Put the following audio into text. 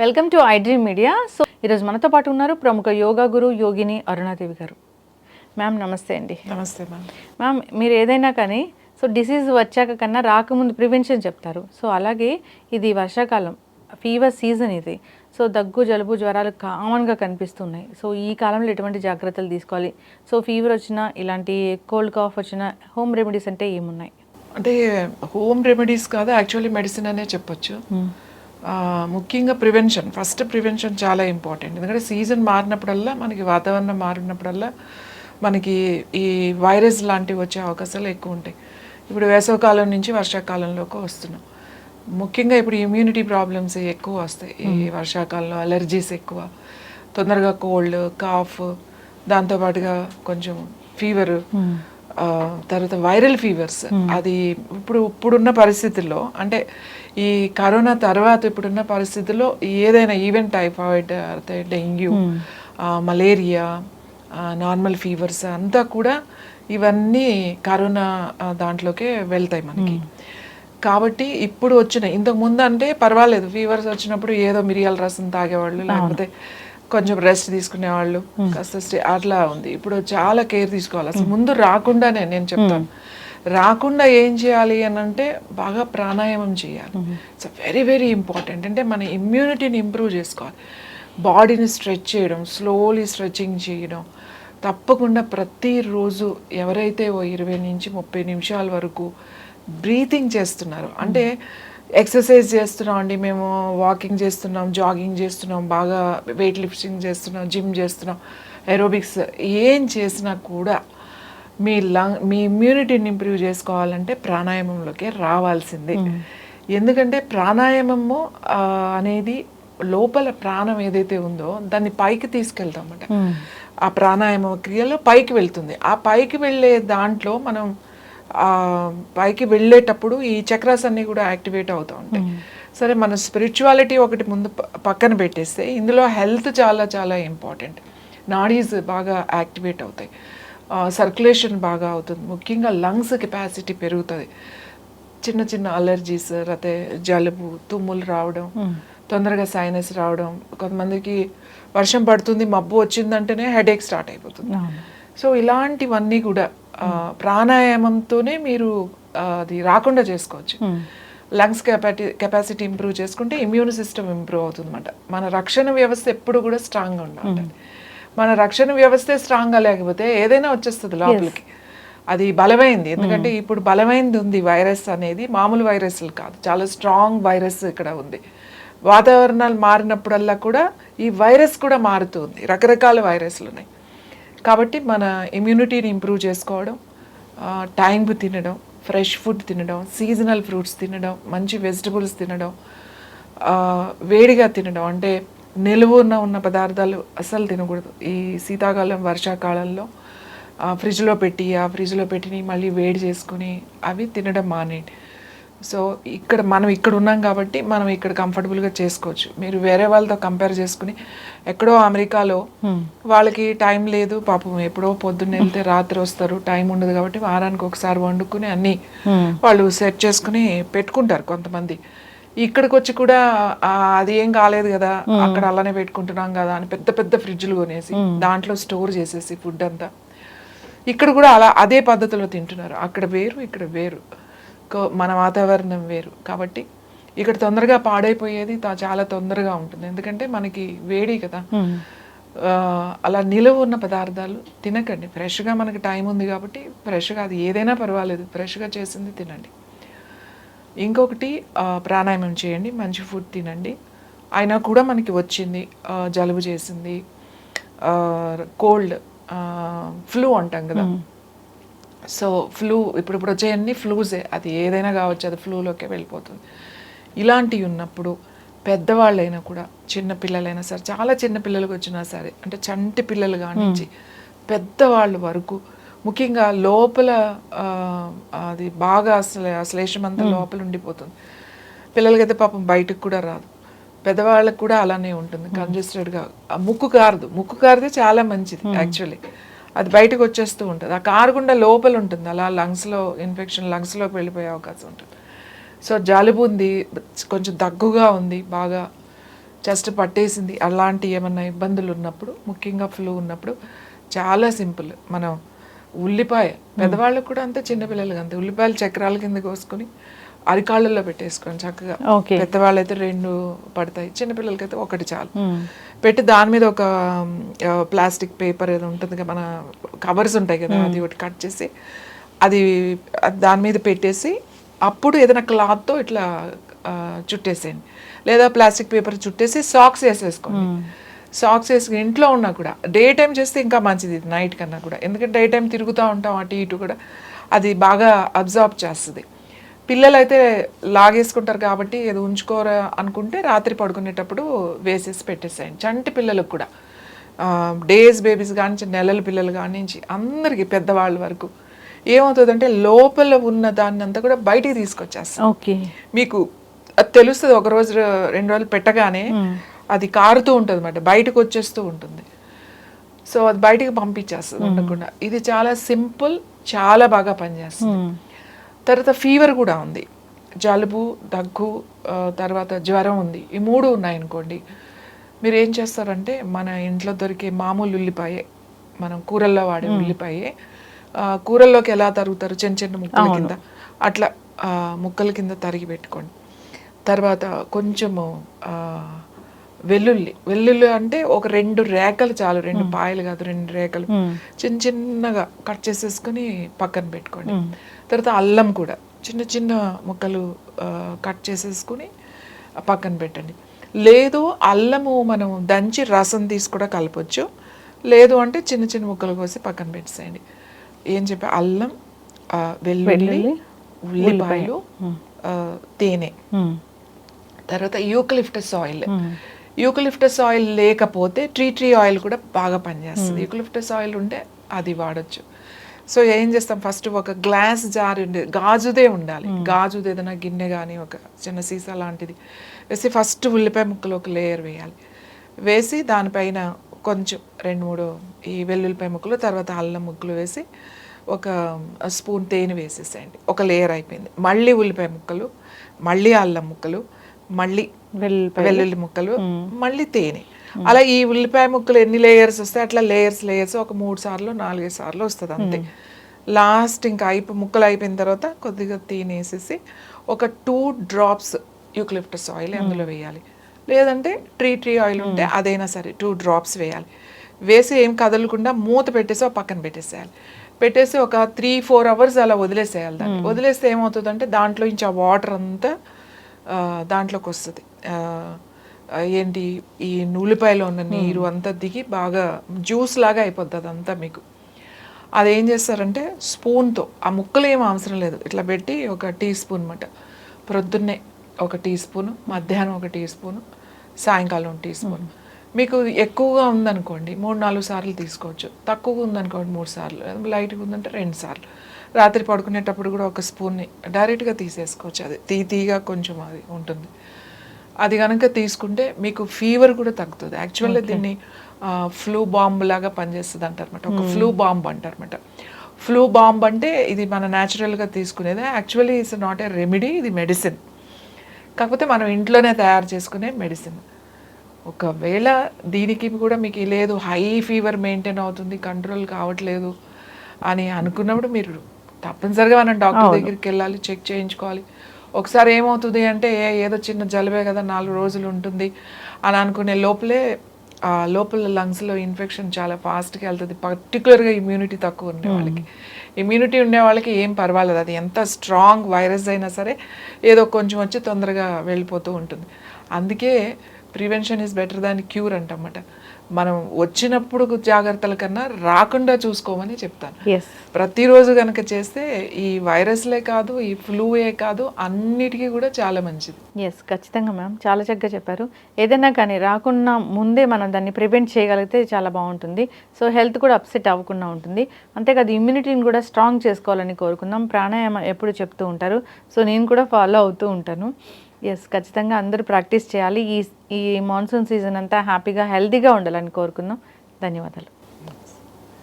Welcome to iDream media. So ఈరోజు మనతో పాటు ఉన్నారు ప్రముఖ యోగా గురు యోగిని అరుణాదేవి గారు. మ్యామ్ నమస్తే అండి. నమస్తే మ్యామ్. మ్యామ్ మీరు ఏదైనా కానీ డిసీజ్ వచ్చాక కన్నా రాకముందు ప్రివెన్షన్ చెప్తారు. సో అలాగే ఇది వర్షాకాలం, ఫీవర్ సీజన్ ఇది. సో దగ్గు, జలుబు, జ్వరాలు కామన్గా కనిపిస్తున్నాయి. సో ఈ కాలంలో ఎటువంటి జాగ్రత్తలు తీసుకోవాలి? సో ఫీవర్ వచ్చినా, ఇలాంటి కోల్డ్ కాఫ్ వచ్చినా హోమ్ రెమెడీస్ అంటే ఏమున్నాయి? అంటే హోమ్ రెమెడీస్ కాదు, యాక్చువల్లీ మెడిసిన్ అనే చెప్పొచ్చు. ముఖ్యంగా ఫస్ట్ ప్రివెన్షన్ చాలా ఇంపార్టెంట్. ఎందుకంటే సీజన్ మారినప్పుడల్లా, మనకి వాతావరణం మారినప్పుడల్లా మనకి ఈ వైరస్ లాంటివి వచ్చే అవకాశాలు ఎక్కువ ఉంటాయి. ఇప్పుడు వేసవకాలం నుంచి వర్షాకాలంలోకి వస్తున్నాం. ముఖ్యంగా ఇప్పుడు ఇమ్యూనిటీ ప్రాబ్లమ్స్ ఎక్కువ వస్తాయి ఈ వర్షాకాలంలో. అలర్జీస్ ఎక్కువ, తొందరగా కోల్డ్, కాఫ్, దాంతోపాటుగా కొంచెం ఫీవర్, తర్వాత వైరల్ ఫీవర్స్. అది ఇప్పుడున్న పరిస్థితుల్లో, అంటే ఈ కరోనా తర్వాత ఇప్పుడున్న పరిస్థితుల్లో ఏదైనా even typhoid, dengue, malaria, normal fevers అంతా కూడా ఇవన్నీ కరోనా దాంట్లోకే వెళ్తాయి మనకి. కాబట్టి ఇప్పుడు ఇంతకు ముందు అంటే పర్వాలేదు, ఫీవర్స్ వచ్చినప్పుడు ఏదో మిరియాల రసం తాగేవాళ్ళు, లేకపోతే కొంచెం రెస్ట్ తీసుకునేవాళ్ళు, కాస్త అట్లా ఉంది. ఇప్పుడు చాలా కేర్ తీసుకోవాలి. అసలు ముందు రాకుండానే నేను చెప్తాను, రాకుండా ఏం చేయాలి అని అంటే బాగా ప్రాణాయామం చేయాలి. It's very very important. అంటే మన ఇమ్యూనిటీని ఇంప్రూవ్ చేసుకోవాలి. బాడీని స్ట్రెచ్ చేయడం, స్లోలీ స్ట్రెచింగ్ చేయడం తప్పకుండా ప్రతిరోజు. ఎవరైతే 20 నుంచి 30 నిమిషాల వరకు బ్రీతింగ్ చేస్తున్నారు, అంటే ఎక్సర్సైజ్ చేస్తున్నాం అండి, మేము వాకింగ్ చేస్తున్నాం, జాగింగ్ చేస్తున్నాం, బాగా వెయిట్ లిఫ్టింగ్ చేస్తున్నాం, జిమ్ చేస్తున్నాం, ఏరోబిక్స్ ఏం చేసినా కూడా మీ ఇమ్యూనిటీని ఇంప్రూవ్ చేసుకోవాలంటే ప్రాణాయామంలోకి రావాల్సిందే. ఎందుకంటే ప్రాణాయామము అనేది లోపల ప్రాణం ఏదైతే ఉందో దాన్ని పైకి తీసుకెళ్తామట. ఆ ప్రాణాయామ క్రియలో పైకి వెళ్తుంది. ఆ పైకి వెళ్ళే దాంట్లో మనం పైకి వెళ్ళేటప్పుడు ఈ చక్రాస్ అన్నీ కూడా యాక్టివేట్ అవుతూ ఉంటాయి. సరే, మన స్పిరిచువాలిటీ ఒకటి ముందు పక్కన పెట్టేస్తే, ఇందులో హెల్త్ చాలా చాలా ఇంపార్టెంట్. నాడీస్ బాగా యాక్టివేట్ అవుతాయి, సర్క్యులేషన్ బాగా అవుతుంది, ముఖ్యంగా లంగ్స్ కెపాసిటీ పెరుగుతుంది. చిన్న చిన్న అలర్జీస్, లేకపోతే జలుబు, తుమ్ములు రావడం, తొందరగా సైనస్ రావడం, కొంతమందికి వర్షం పడుతుంది, మబ్బు వచ్చిందంటేనే హెడేక్ స్టార్ట్ అయిపోతుంది. సో ఇలాంటివన్నీ కూడా ప్రాణాయామంతోనే మీరు అది రాకుండా చేసుకోవచ్చు. లంగ్స్ కెపాసిటీ ఇంప్రూవ్ చేసుకుంటే ఇమ్యూన్ సిస్టమ్ ఇంప్రూవ్ అవుతుంది అన్నమాట. మన రక్షణ వ్యవస్థ ఎప్పుడు కూడా స్ట్రాంగ్గా ఉండాలి. మన రక్షణ వ్యవస్థే స్ట్రాంగ్గా లేకపోతే ఏదైనా వచ్చేస్తుంది లోపలికి. అది బలమైంది, ఎందుకంటే ఇప్పుడు బలమైంది ఉంది. వైరస్ అనేది మామూలు వైరస్లు కాదు, చాలా స్ట్రాంగ్ వైరస్ ఇక్కడ ఉంది. వాతావరణాలు మారినప్పుడల్లా కూడా ఈ వైరస్ కూడా మారుతుంది, రకరకాల వైరస్లు ఉన్నాయి. కాబట్టి మన ఇమ్యూనిటీని ఇంప్రూవ్ చేసుకోవడం, టైంకు తినడం, ఫ్రెష్ ఫుడ్ తినడం, సీజనల్ ఫ్రూట్స్ తినడం, మంచి వెజిటబుల్స్ తినడం, వేడిగా తినడం, అంటే నిలువున్న పదార్థాలు అస్సలు తినకూడదు. ఈ శీతాకాలం, వర్షాకాలంలో ఫ్రిడ్జ్లో పెట్టి మళ్ళీ వేడి చేసుకుని అవి తినడం మానేయండి. సో మనం ఇక్కడ ఉన్నాం కాబట్టి మనం ఇక్కడ కంఫర్టబుల్గా చేసుకోవచ్చు. మీరు వేరే వాళ్ళతో కంపేర్ చేసుకుని, ఎక్కడో అమెరికాలో వాళ్ళకి టైం లేదు పాపం, ఎప్పుడో పొద్దున్న వెళ్తే రాత్రి వస్తారు, టైం ఉండదు కాబట్టి వారానికి ఒకసారి వండుకుని అన్నీ వాళ్ళు సెట్ చేసుకుని పెట్టుకుంటారు కొంతమంది. ఇక్కడికి వచ్చి కూడా అది ఏం కాలేదు కదా, అక్కడ అలానే పెట్టుకుంటున్నాం కదా అని పెద్ద పెద్ద ఫ్రిడ్జ్లు కొనేసి దాంట్లో స్టోర్ చేసేసి ఫుడ్ అంతా ఇక్కడ కూడా అదే పద్ధతిలో తింటున్నారు. అక్కడ వేరు, ఇక్కడ వేరు, మన వాతావరణం వేరు. కాబట్టి ఇక్కడ తొందరగా పాడైపోయేది చాలా తొందరగా ఉంటుంది, ఎందుకంటే మనకి వేడి కదా. అలా నిలువ ఉన్న పదార్థాలు తినకండి. ఫ్రెష్గా మనకి టైం ఉంది కాబట్టి ఫ్రెష్గా, అది ఏదైనా పర్వాలేదు, ఫ్రెష్గా చేసింది తినండి. ఇంకొకటి, ప్రాణాయామం చేయండి, మంచి ఫుడ్ తినండి. అయినా కూడా మనకి వచ్చింది, జలుబు చేసింది, కోల్డ్, ఫ్లూ అంటాం కదా. సో ఇప్పుడు వచ్చేయన్నీ ఫ్లూసే, అది ఏదైనా కావచ్చు, అది ఫ్లూలోకే వెళ్ళిపోతుంది. ఇలాంటివి ఉన్నప్పుడు పెద్దవాళ్ళైనా కూడా, చిన్నపిల్లలైనా సరే, చాలా చిన్న పిల్లలకు వచ్చినా సరే, అంటే చంటి పిల్లలు కానించి పెద్దవాళ్ళ వరకు, ముఖ్యంగా లోపల అది బాగా శ్లేషం అంతా లోపల ఉండిపోతుంది. పిల్లలకైతే పాపం బయటకు కూడా రాదు, పెద్దవాళ్ళకు కూడా అలానే ఉంటుంది, కంజెస్టెడ్గా. ముక్కు కారితే చాలా మంచిది యాక్చువల్లీ, అది బయటకు వచ్చేస్తూ ఉంటుంది. ఆ కారకుండా లోపల ఉంటుంది, అలా లంగ్స్లో ఇన్ఫెక్షన్, లంగ్స్లోకి వెళ్ళిపోయే అవకాశం ఉంటుంది. సో జలుబు ఉంది, కొంచెం దగ్గుగా ఉంది, బాగా చెస్ట్ పట్టేసింది అలాంటి ఏమన్నా ఇబ్బందులు ఉన్నప్పుడు, ముఖ్యంగా ఫ్లూ ఉన్నప్పుడు చాలా సింపుల్. మనం ఉల్లిపాయ, పెద్దవాళ్ళకు కూడా అంతే, చిన్నపిల్లలకి అంతే, ఉల్లిపాయలు చక్రాల కింద కోసుకొని అరికాళ్ళల్లో పెట్టేసుకోండి చక్కగా. పెద్దవాళ్ళైతే 2 పడతాయి, చిన్నపిల్లలకైతే 1 చాలు. పెట్టి దాని మీద ఒక ప్లాస్టిక్ పేపర్ ఏదో ఉంటుంది కదా, మన కవర్స్ ఉంటాయి కదా, అది ఒకటి కట్ చేసి అది దాని మీద పెట్టేసి అప్పుడు ఏదైనా క్లాత్తో ఇట్లా చుట్టేసేయండి, లేదా ప్లాస్టిక్ పేపర్ చుట్టేసి సాక్స్ వేసేసుకోండి. సాక్స్ వేసి ఇంట్లో ఉన్నా కూడా డే టైం చేస్తే ఇంకా మంచిది నైట్ కన్నా కూడా, ఎందుకంటే డే టైం తిరుగుతూ ఉంటాం అటు ఇటు కూడా, అది బాగా అబ్జార్బ్ చేస్తుంది. పిల్లలు అయితే లాగేసుకుంటారు కాబట్టి ఏదో ఉంచుకోరా అనుకుంటే రాత్రి పడుకునేటప్పుడు వేసేసి పెట్టేసేయండి. చంటి పిల్లలకు కూడా, డేస్ బేబీస్ కానీ నెలల పిల్లలు కానీ అందరికీ పెద్దవాళ్ళ వరకు ఏమవుతుందంటే లోపల ఉన్న దాన్ని అంతా కూడా బయటికి తీసుకొచ్చేస్తాం. మీకు అది తెలుస్తుంది, 1 రోజు 2 రోజులు పెట్టగానే అది కారుతూ ఉంటుంది అన్నమాట, బయటకు వచ్చేస్తూ ఉంటుంది. సో అది బయటికి పంపించేస్తుంది ఉండకుండా. ఇది చాలా సింపుల్, చాలా బాగా పనిచేస్తుంది. తర్వాత ఫీవర్ కూడా ఉంది, జలుబు, దగ్గు, తర్వాత జ్వరం ఉంది, ఈ 3 ఉన్నాయనుకోండి, మీరు ఏం చేస్తారంటే మన ఇంట్లో దొరికే మామూలు ఉల్లిపాయే, మనం కూరల్లో వాడే ఉల్లిపాయే, కూరల్లోకి ఎలా తరుగుతారు చిన్న చిన్న ముక్కల కింద, అట్లా ముక్కల కింద తరిగి పెట్టుకోండి. తర్వాత కొంచెము వెల్లుల్లి అంటే ఒక 2 రేఖలు చాలు, 2 పాయలు కాదు, 2 రేఖలు చిన్న చిన్నగా కట్ చేసేసుకుని పక్కన పెట్టుకోండి. తర్వాత అల్లం కూడా చిన్న చిన్న ముక్కలు కట్ చేసేసుకుని పక్కన పెట్టండి. లేదు అల్లము మనం దంచి రసం తీసి కూడా కలపొచ్చు, లేదు అంటే చిన్న చిన్న ముక్కలు కోసి పక్కన పెట్టేసేయండి. ఏం చెప్పా, అల్లం, వెల్లుల్లి, ఉల్లిపాయలు, తేనె, తర్వాత యూకలిప్టస్ ఆయిల్. యూకలిప్టస్ ఆయిల్ లేకపోతే ట్రీ ఆయిల్ కూడా బాగా పనిచేస్తుంది. యూకలిప్టస్ ఆయిల్ ఉంటే అది వాడచ్చు. సో ఏం చేస్తాం, ఫస్ట్ ఒక గ్లాస్ జార్ గాజుదే ఉండాలి, గాజుది ఏదైనా గిన్నె కానీ ఒక చిన్న సీసా లాంటిది వేసి ఫస్ట్ ఉల్లిపాయ ముక్కలు ఒక లేయర్ వేయాలి. వేసి దానిపైన కొంచెం 2-3 ఈ వెల్లుల్లిపాయ ముక్కలు, తర్వాత అల్లం ముక్కలు వేసి ఒక స్పూన్ తేనె వేసేసేయండి. ఒక లేయర్ అయిపోయింది. మళ్ళీ ఉల్లిపాయ ముక్కలు, మళ్ళీ అల్లం ముక్కలు, మళ్ళీ వెల్లుల్లి ముక్కలు, మళ్ళీ తేనె. అలా ఈ ఉల్లిపాయ ముక్కలు ఎన్ని లేయర్స్ వస్తాయి అట్లా లేయర్స్ ఒక 3 సార్లు 4 సార్లు వస్తుంది అంతే. లాస్ట్ ఇంకా ముక్కలు అయిపోయిన తర్వాత కొద్దిగా తేనె వేసేసి ఒక 2 drops యూకలిప్టస్ ఆయిల్ అందులో వేయాలి. లేదంటే ట్రీ ఆయిల్ ఉంటే అదైనా సరే 2 drops వేయాలి. వేసి ఏం కదలకుండా మూత పెట్టేసి ఒక పక్కన పెట్టేసేయాలి. పెట్టేసి ఒక 3-4 hours అలా వదిలేసేయాలి. దాన్ని వదిలేస్తే ఏమవుతుందంటే దాంట్లో నుంచి ఆ వాటర్ అంతా దాంట్లోకి వస్తుంది. ఏంటి, ఈ ఉల్లిపాయలో ఉన్న నీరు అంతా దిగి బాగా జ్యూస్ లాగా అయిపోద్ది అదంతా మీకు. అదేం చేస్తారంటే స్పూన్తో, ఆ ముక్కలు ఏం అవసరం లేదు, ఇట్లా పెట్టి ఒక టీ స్పూన్ అన్నమాట, ప్రొద్దున్నే ఒక టీ స్పూను, మధ్యాహ్నం ఒక టీ స్పూను, సాయంకాలం టీ స్పూన్. మీకు ఎక్కువగా ఉందనుకోండి 3-4 సార్లు తీసుకోవచ్చు, తక్కువగా ఉందనుకోండి 3 సార్లు, లైట్గా ఉందంటే 2 సార్లు. రాత్రి పడుకునేటప్పుడు కూడా ఒక స్పూన్ని డైరెక్ట్గా తీసేసుకోవచ్చు. అది తీగా కొంచెం అది ఉంటుంది. అది కనుక తీసుకుంటే మీకు ఫీవర్ కూడా తగ్గుతుంది. యాక్చువల్గా దీన్ని ఫ్లూ బాంబ్ లాగా పనిచేస్తుంది అంటారన్నమాట, ఒక ఫ్లూ బాంబ్ అంటారన్నమాట. ఫ్లూ బాంబ్ అంటే ఇది మన న్యాచురల్గా తీసుకునేది. Actually it's not a remedy, ఇది మెడిసిన్. కాకపోతే మనం ఇంట్లోనే తయారు చేసుకునే మెడిసిన్. ఒకవేళ దీనికి కూడా మీకు లేదు, హై ఫీవర్ మెయింటైన్ అవుతుంది, కంట్రోల్ కావట్లేదు అని అనుకున్నప్పుడు మీరు తప్పనిసరిగా మనం డాక్టర్ దగ్గరికి వెళ్ళాలి, చెక్ చేయించుకోవాలి. ఒకసారి ఏమవుతుంది అంటే ఏదో చిన్న జలుబే కదా 4 రోజులు ఉంటుంది అని అనుకునే లోపలే లోపల లంగ్స్లో ఇన్ఫెక్షన్ చాలా ఫాస్ట్గా వెళ్తుంది. పర్టికులర్గా ఇమ్యూనిటీ తక్కువ ఉండే వాళ్ళకి, ఇమ్యూనిటీ ఉండే వాళ్ళకి ఏం పర్వాలేదు, అది ఎంత స్ట్రాంగ్ వైరస్ అయినా సరే ఏదో కొంచెం వచ్చి తొందరగా వెళ్ళిపోతూ ఉంటుంది. అందుకే prevention is better than cure అంటమాట. మనం వచ్చినప్పుడు జాగ్రత్తల కన్నా రాకుండా చూసుకోమని చెప్తాను. ప్రతిరోజు కనుక చేస్తే ఈ వైరస్లే కాదు, ఈ ఫ్లూయే కాదు, అన్నిటికీ కూడా చాలా మంచిది. ఖచ్చితంగా మ్యామ్, చాలా చక్కగా చెప్పారు. ఏదైనా కానీ రాకుండా ముందే మనం దాన్ని ప్రివెంట్ చేయగలిగితే చాలా బాగుంటుంది. సో హెల్త్ కూడా అప్సెట్ అవ్వకుండా ఉంటుంది. అంతేకాదు ఇమ్యూనిటీని కూడా స్ట్రాంగ్ చేసుకోవాలని కోరుకుందాం. ప్రాణాయామం ఎప్పుడు చెప్తూ ఉంటారు, సో నేను కూడా ఫాలో అవుతూ ఉంటాను. ఖచ్చితంగా అందరూ ప్రాక్టీస్ చేయాలి. ఈ మాన్సూన్ సీజన్ అంతా హ్యాపీగా హెల్తీగా ఉండాలని కోరుకుందాం. ధన్యవాదాలు.